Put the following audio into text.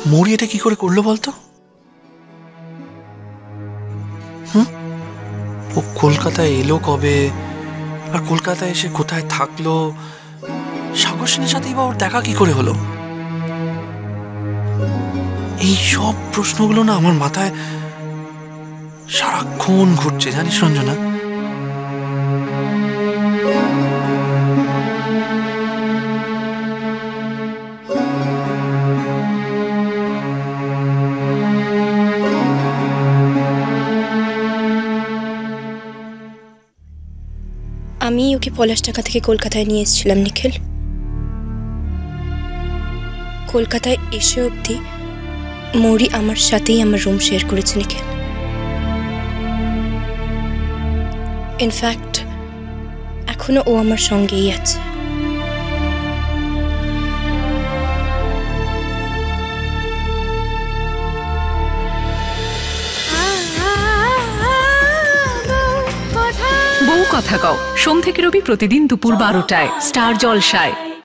মৌরি এটা কি করে করলো বলতো? ও কলকাতায় এলো কবে, আর কলকাতায় এসে কোথায় থাকলো, সাগর সেনের সাথেই বা ওর দেখা কি করে হলো? এই সব প্রশ্নগুলো না আমার মাথায় সারাক্ষণ ঘুরছে, জানিস রঞ্জনা। আমি ওকে পলাশটাকা থেকে কলকাতায় নিয়ে এসেছিলাম নিখিল। কলকাতায় এসে অবধি মৌরি আমার সাথেই আমার রুম শেয়ার করেছে নিখিল। ইনফ্যাক্ট এখনো ও আমার সঙ্গেই আছে। বউ কথা কও সোম থেকে রবি প্রতিদিন দুপুর 12টায় স্টার জলসায়।